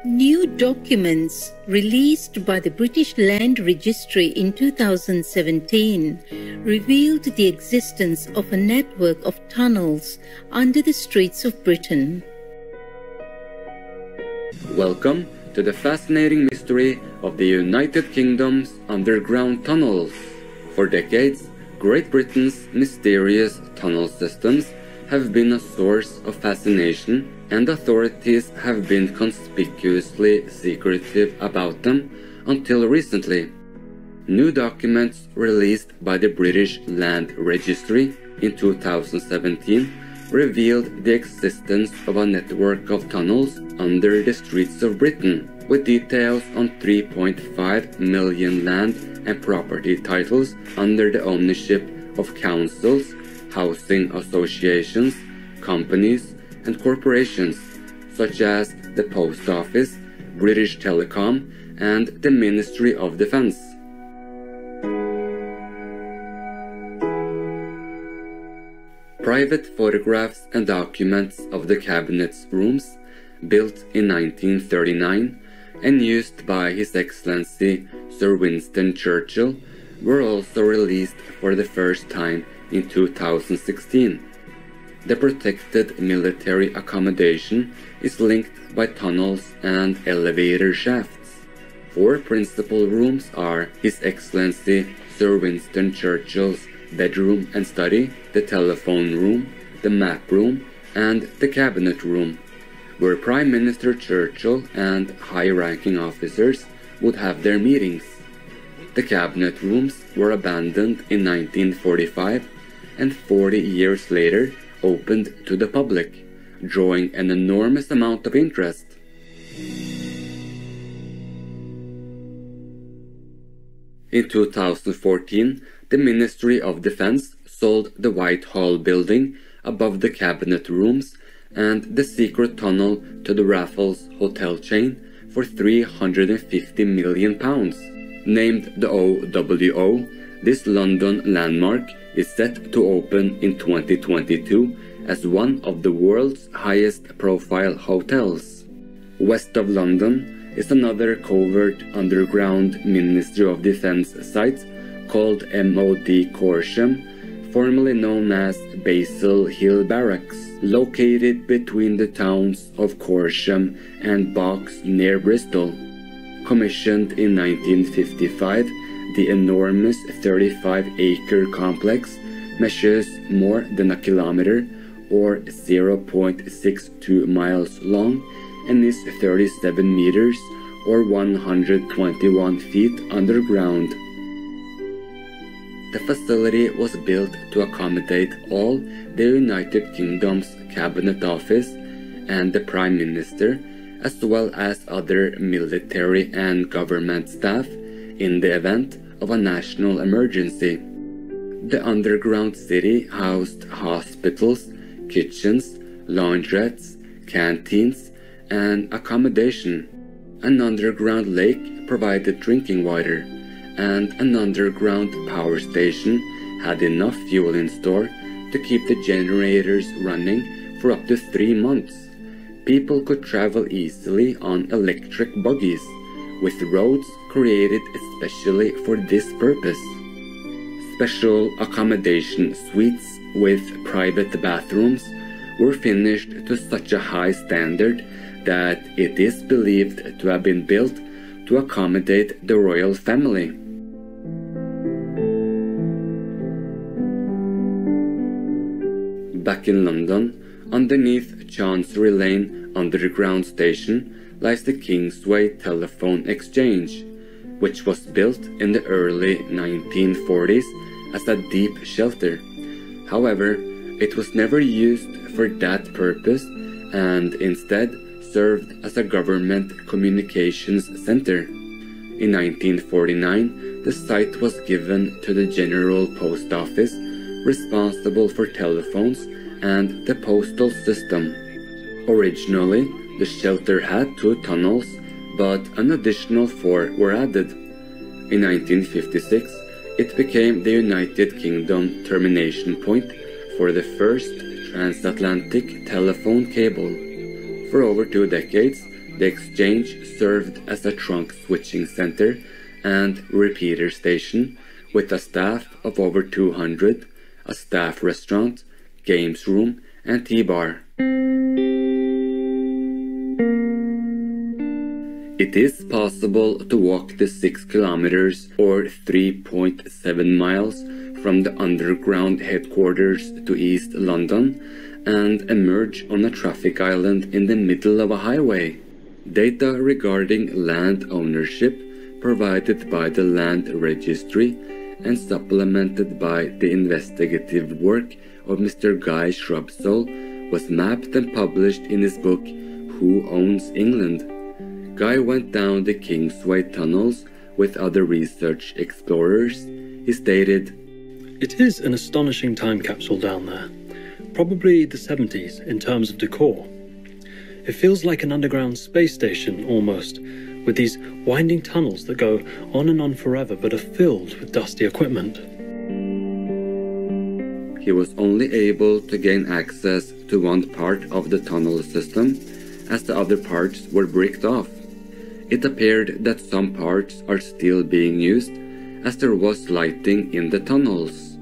New documents released by the British Land Registry in 2017 revealed the existence of a network of tunnels under the streets of Britain. Welcome to the fascinating mystery of the United Kingdom's underground tunnels. For decades, Great Britain's mysterious tunnel systems have been a source of fascination, and authorities have been conspicuously secretive about them until recently. New documents released by the British Land Registry in 2017 revealed the existence of a network of tunnels under the streets of Britain, with details on 3.5 million land and property titles under the ownership of councils, housing associations, companies, and corporations such as the Post Office, British Telecom, and the Ministry of Defence. Private photographs and documents of the Cabinet's rooms, built in 1939 and used by His Excellency Sir Winston Churchill, were also released for the first time in 2016. The protected military accommodation is linked by tunnels and elevator shafts. 4 principal rooms are His Excellency Sir Winston Churchill's bedroom and study, the telephone room, the map room, and the cabinet room, where Prime Minister Churchill and high-ranking officers would have their meetings. The cabinet rooms were abandoned in 1945 and 40 years later opened to the public, drawing an enormous amount of interest. In 2014, the Ministry of Defence sold the Whitehall building above the cabinet rooms and the secret tunnel to the Raffles hotel chain for £350 million. Named the OWO, this London landmark is set to open in 2022 as one of the world's highest-profile hotels. West of London is another covert underground Ministry of Defence site called MOD Corsham, formerly known as Basil Hill Barracks, located between the towns of Corsham and Box near Bristol. Commissioned in 1955, the enormous 35-acre complex measures more than a kilometer, or 0.62 miles long, and is 37 meters, or 121 feet underground. The facility was built to accommodate all the United Kingdom's Cabinet Office and the Prime Minister, as well as other military and government staff in the event of a national emergency. The underground city housed hospitals, kitchens, laundrettes, canteens, and accommodation. An underground lake provided drinking water, and an underground power station had enough fuel in store to keep the generators running for up to 3 months. People could travel easily on electric buggies, with roads created especially for this purpose. Special accommodation suites with private bathrooms were finished to such a high standard that it is believed to have been built to accommodate the royal family. Back in London, underneath Chancery Lane underground station, lies the Kingsway Telephone Exchange, which was built in the early 1940s as a deep shelter. However, it was never used for that purpose and instead served as a government communications center. In 1949, the site was given to the General Post Office, responsible for telephones and the postal system. Originally, the shelter had 2 tunnels, but an additional 4 were added. In 1956, it became the United Kingdom termination point for the first transatlantic telephone cable. For over 2 decades, The exchange served as a trunk switching center and repeater station with a staff of over 200, a staff restaurant, games room, and tea bar. It is possible to walk the 6 kilometers or 3.7 miles from the underground headquarters to East London and emerge on a traffic island in the middle of a highway. Data regarding land ownership provided by the Land Registry and supplemented by the investigative work of Mr. Guy Shrubsole was mapped and published in his book Who Owns England? Guy went down the Kingsway tunnels with other research explorers. He stated, "It is an astonishing time capsule down there. Probably the 70s in terms of decor. It feels like an underground space station almost, with these winding tunnels that go on and on forever but are filled with dusty equipment." He was only able to gain access to one part of the tunnel system, as the other parts were bricked off. It appeared that some parts are still being used, as there was lighting in the tunnels.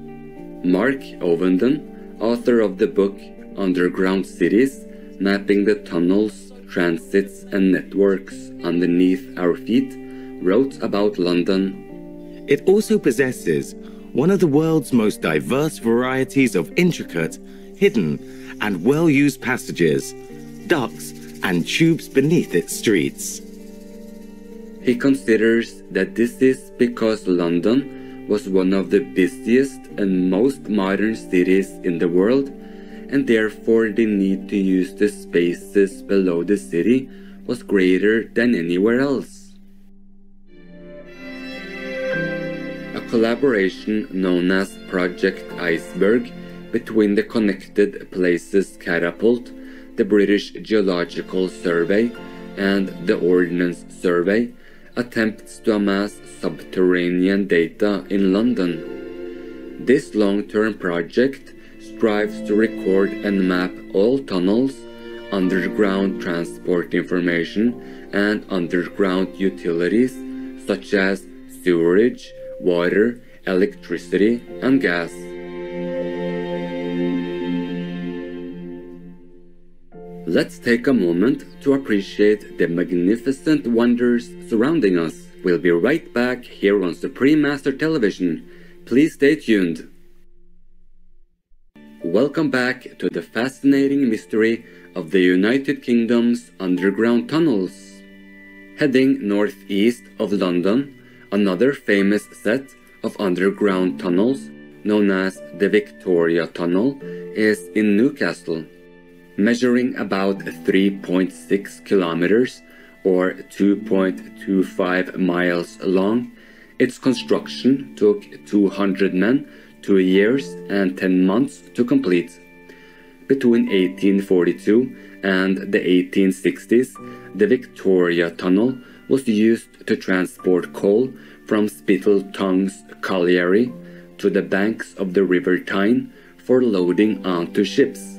Mark Ovenden, author of the book Underground Cities, Mapping the Tunnels, Transits and Networks Underneath Our Feet, wrote about London. It also possesses one of the world's most diverse varieties of intricate, hidden, and well-used passages, ducts, and tubes beneath its streets. He considers that this is because London was one of the busiest and most modern cities in the world, and therefore the need to use the spaces below the city was greater than anywhere else. A collaboration known as Project Iceberg between the Connected Places Catapult, the British Geological Survey, and the Ordnance Survey attempts to amass subterranean data in London. This long-term project strives to record and map all tunnels, underground transport information, and underground utilities such as sewerage, water, electricity, and gas. Let's take a moment to appreciate the magnificent wonders surrounding us. We'll be right back here on Supreme Master Television. Please stay tuned. Welcome back to the fascinating mystery of the United Kingdom's underground tunnels. Heading northeast of London, another famous set of underground tunnels, known as the Victoria Tunnel, is in Newcastle. Measuring about 3.6 kilometers or 2.25 miles long, its construction took 200 men, 2 years and 10 months to complete. Between 1842 and the 1860s, the Victoria Tunnel was used to transport coal from Spittal Tongue's colliery to the banks of the River Tyne for loading onto ships.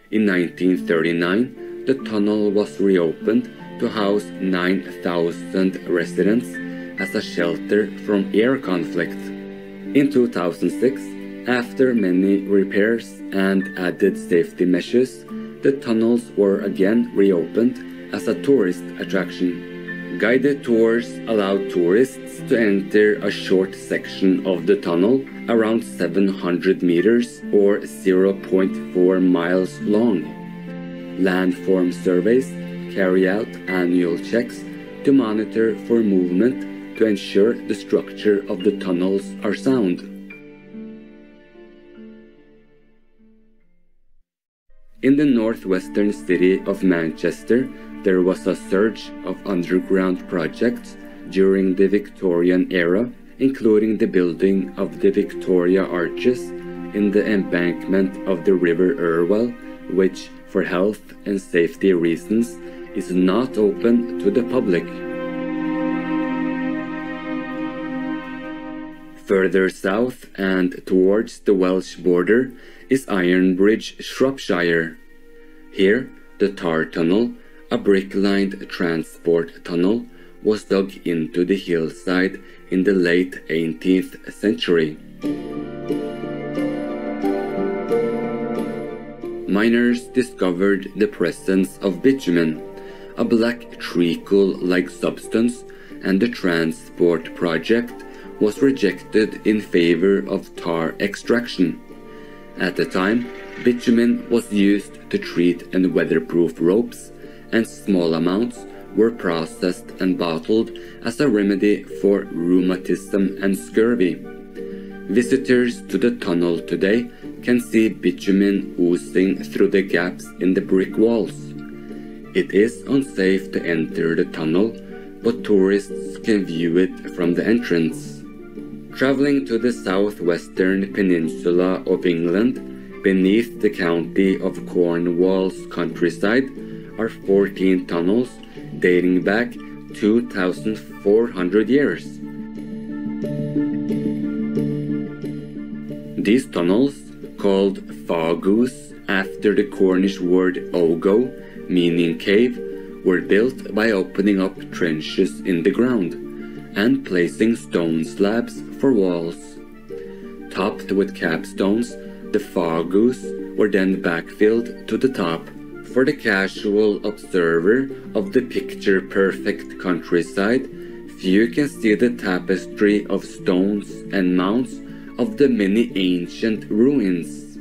In 1939, the tunnel was reopened to house 9,000 residents as a shelter from air conflict. In 2006, after many repairs and added safety measures, the tunnels were again reopened as a tourist attraction. Guided tours allowed tourists to enter a short section of the tunnel, around 700 meters or 0.4 miles long. Landform surveys carry out annual checks to monitor for movement to ensure the structure of the tunnels are sound. In the northwestern city of Manchester, there was a surge of underground projects during the Victorian era, including the building of the Victoria Arches in the embankment of the River Irwell, which, for health and safety reasons, is not open to the public. Further south and towards the Welsh border is Ironbridge, Shropshire. Here, the Tar Tunnel, a brick-lined transport tunnel, was dug into the hillside in the late 18th century. Miners discovered the presence of bitumen, a black treacle-like substance, and the transport project was rejected in favor of tar extraction. At the time, bitumen was used to treat and weatherproof ropes, and small amounts were processed and bottled as a remedy for rheumatism and scurvy. Visitors to the tunnel today can see bitumen oozing through the gaps in the brick walls. It is unsafe to enter the tunnel, but tourists can view it from the entrance. Traveling to the southwestern peninsula of England, beneath the county of Cornwall's countryside, are 14 tunnels dating back 2,400 years. These tunnels, called fagus after the Cornish word ogo, meaning cave, were built by opening up trenches in the ground and placing stone slabs for walls. Topped with capstones, the fagus were then backfilled to the top. For the casual observer of the picture-perfect countryside, few can see the tapestry of stones and mounds of the many ancient ruins.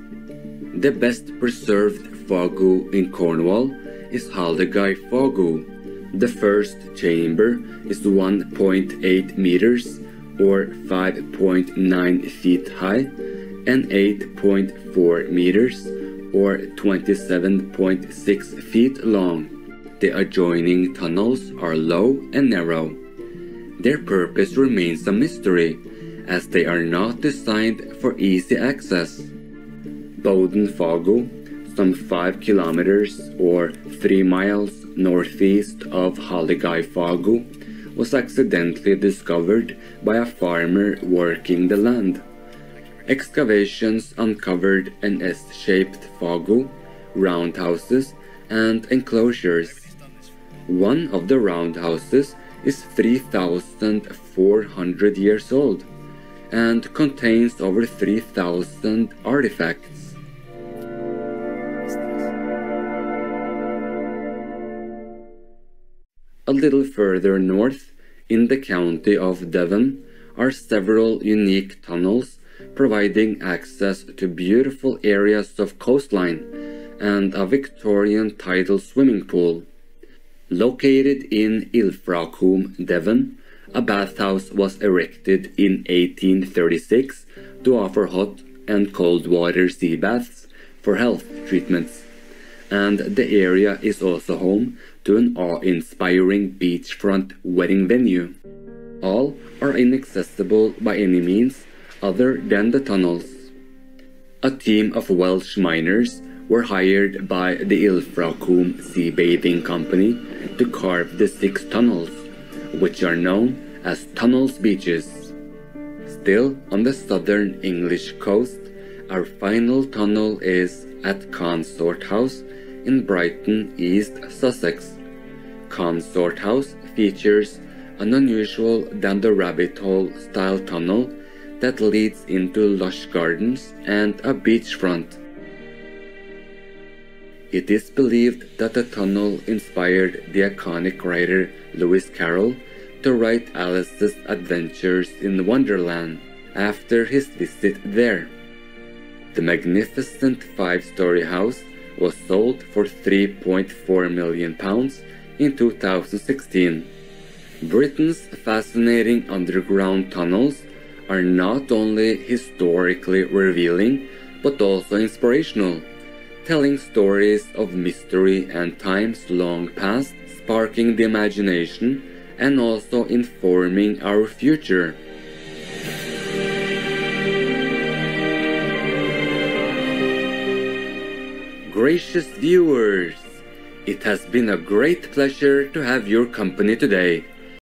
The best preserved fagu in Cornwall is Halligai fagu. The first chamber is 1.8 meters or 5.9 feet high and 8.4 meters or 27.6 feet long. The adjoining tunnels are low and narrow. Their purpose remains a mystery, as they are not designed for easy access. Bowden Fagu, some 5 kilometers or 3 miles northeast of Halligai Fagu, was accidentally discovered by a farmer working the land. Excavations uncovered an S-shaped fagu, roundhouses, and enclosures. One of the roundhouses is 3,400 years old and contains over 3,000 artifacts. A little further north, in the county of Devon, are several unique tunnels providing access to beautiful areas of coastline and a Victorian tidal swimming pool. Located in Ilfracombe, Devon, a bathhouse was erected in 1836 to offer hot and cold water sea baths for health treatments, and the area is also home to an awe-inspiring beachfront wedding venue. All are inaccessible by any means other than the tunnels. A team of Welsh miners were hired by the Ilfracombe Sea Bathing Company to carve the 6 tunnels, which are known as Tunnels Beaches. Still on the southern English coast, our final tunnel is at Consort House in Brighton, East Sussex. Consort House features an unusual down-the-rabbit-hole style tunnel that leads into lush gardens and a beachfront. It is believed that the tunnel inspired the iconic writer Lewis Carroll to write Alice's Adventures in Wonderland after his visit there. The magnificent 5-story house was sold for £3.4 million in 2016. Britain's fascinating underground tunnels are not only historically revealing, but also inspirational, telling stories of mystery and times long past, sparking the imagination and also informing our future. Gracious viewers, it has been a great pleasure to have your company today.